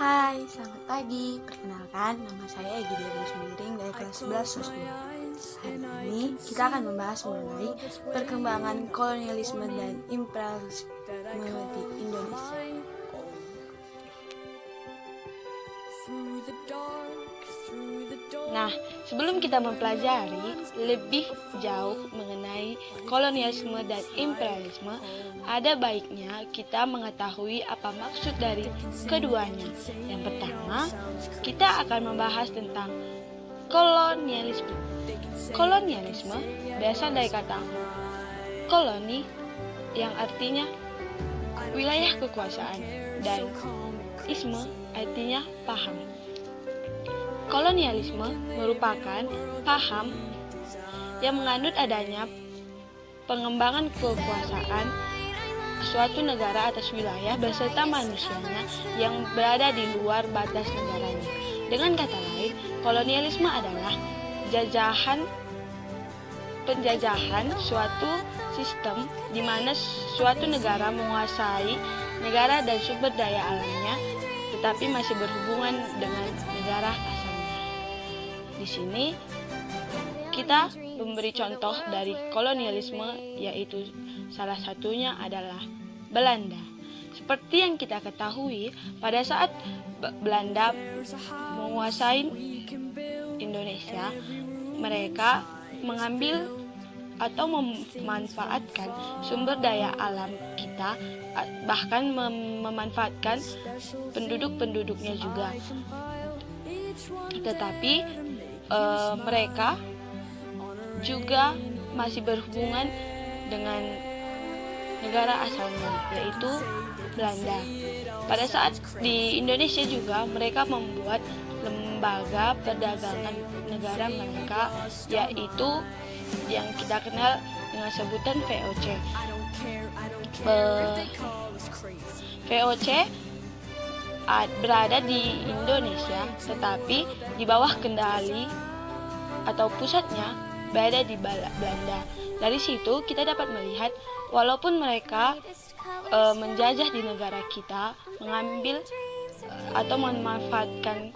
Hai, selamat pagi. Perkenalkan, nama saya Egy Dewi Sumiring dari kelas 11 SOS 2. Hari ini kita akan membahas mengenai perkembangan kolonialisme dan imperialisme di Indonesia. Nah, sebelum kita mempelajari lebih jauh mengenai kolonialisme dan imperialisme, ada baiknya kita mengetahui apa maksud dari keduanya. Yang pertama, kita akan membahas tentang kolonialisme. Kolonialisme berasal dari kata koloni yang artinya wilayah kekuasaan dan isme artinya paham. Kolonialisme merupakan paham yang menganut adanya pengembangan kekuasaan suatu negara atas wilayah beserta manusianya yang berada di luar batas negaranya. Dengan kata lain, kolonialisme adalah penjajahan suatu sistem di mana suatu negara menguasai negara dan sumber daya alamnya, tetapi masih berhubungan dengan negara asalnya. Di sini kita memberi contoh dari kolonialisme, yaitu salah satunya adalah Belanda. Seperti yang kita ketahui, pada saat Belanda menguasai Indonesia, mereka mengambil atau memanfaatkan sumber daya alam kita, bahkan memanfaatkan penduduk-penduduknya juga. Tetapi mereka juga masih berhubungan dengan negara asalnya, yaitu Belanda. Pada saat di Indonesia juga mereka membuat lembaga perdagangan negara mereka, yaitu yang kita kenal dengan sebutan VOC. VOC berada di Indonesia, tetapi di bawah kendali atau pusatnya berada di Belanda. Dari situ kita dapat melihat, walaupun mereka menjajah di negara kita, mengambil atau memanfaatkan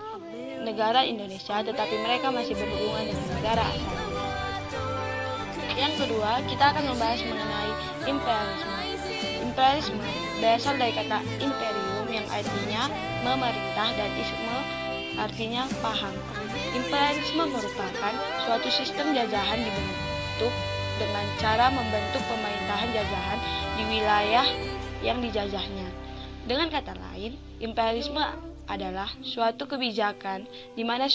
negara Indonesia, tetapi mereka masih berhubungan dengan negara asalnya. Yang kedua, kita akan membahas mengenai imperialisme. Imperialisme berasal dari kata imperium yang artinya memerintah dan isme artinya paham. Imperialisme merupakan suatu sistem jajahan dibentuk dengan cara membentuk pemerintahan jajahan di wilayah yang dijajahnya. Dengan kata lain, imperialisme adalah suatu kebijakan di mana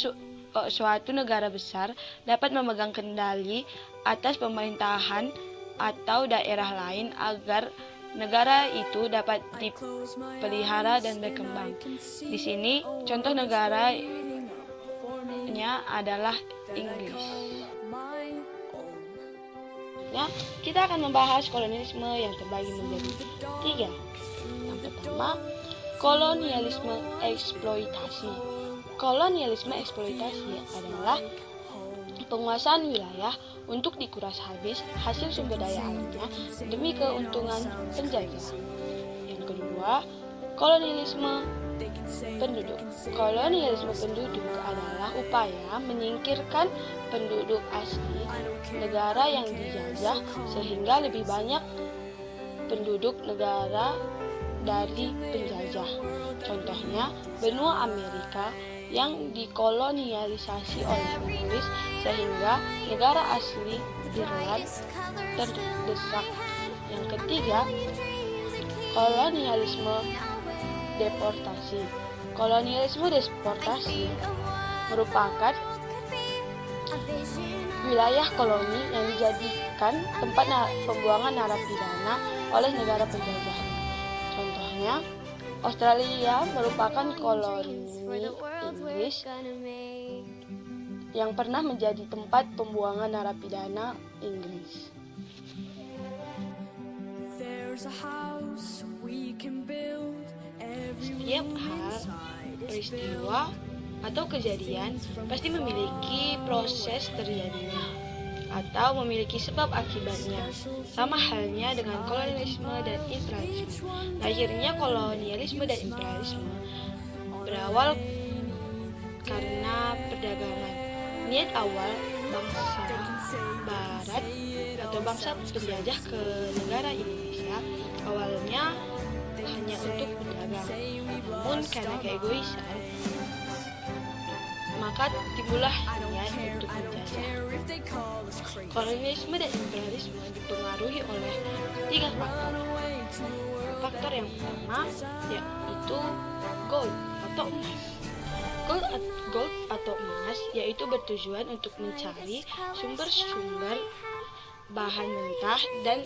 suatu negara besar dapat memegang kendali atas pemerintahan atau daerah lain agar negara itu dapat dipelihara dan berkembang. Di sini contoh negaranya adalah Inggris. Ya, kita akan membahas kolonialisme yang terbagi menjadi 3. Yang pertama, kolonialisme eksploitasi. Kolonialisme eksploitasi adalah penguasaan wilayah untuk dikuras habis hasil sumber daya alamnya demi keuntungan penjajah. Yang kedua, kolonialisme penduduk. Kolonialisme penduduk adalah upaya menyingkirkan penduduk asli negara yang dijajah sehingga lebih banyak penduduk negara dari penjajah. Contohnya, benua Amerika yang dikolonialisasi oleh Inggris sehingga negara asli Irland terdesak. Yang ketiga, kolonialisme deportasi. Kolonialisme deportasi merupakan wilayah koloni yang dijadikan tempat pembuangan narapidana oleh negara penjajah. Contohnya, Australia merupakan koloni Inggris yang pernah menjadi tempat pembuangan narapidana Inggris. Setiap hal, peristiwa, atau kejadian pasti memiliki proses terjadinya atau memiliki sebab akibatnya. Sama halnya dengan kolonialisme dan imperialisme. Lahirnya kolonialisme dan imperialisme berawal karena perdagangan. Niat awal bangsa Barat atau bangsa penjajah ke negara Indonesia awalnya hanya untuk berdagang. Namun karena keegoisan, maka timbullah niat untuk menjajah. Kolonialisme dan imperialisme dipengaruhi oleh 3 faktor. Faktor yang pertama yaitu gold atau emas. Gold atau emas yaitu bertujuan untuk mencari sumber-sumber bahan mentah dan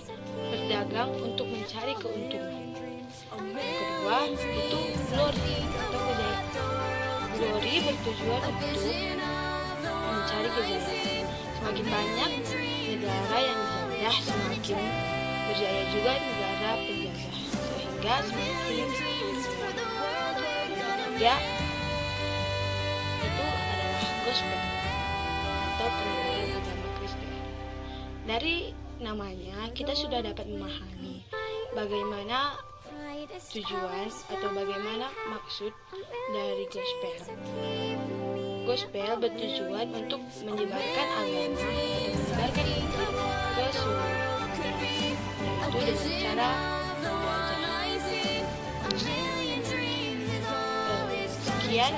berdagang untuk mencari keuntungan. Kedua itu glory atau kejayaan. Glory bertujuan untuk mencari kejayaan. Semakin banyak negara yang dijajah, semakin berjaya juga negara penjajah, sehingga semakin ya itu adalah gospel atau penyebaran agama Kristen. Dari namanya kita sudah dapat memahami bagaimana tujuan atau bagaimana maksud dari gospel. Gospel bertujuan untuk menyebarkan agama atau menyebarkan Injil ke seluruh dunia, yaitu dengan cara menjajah. Sekian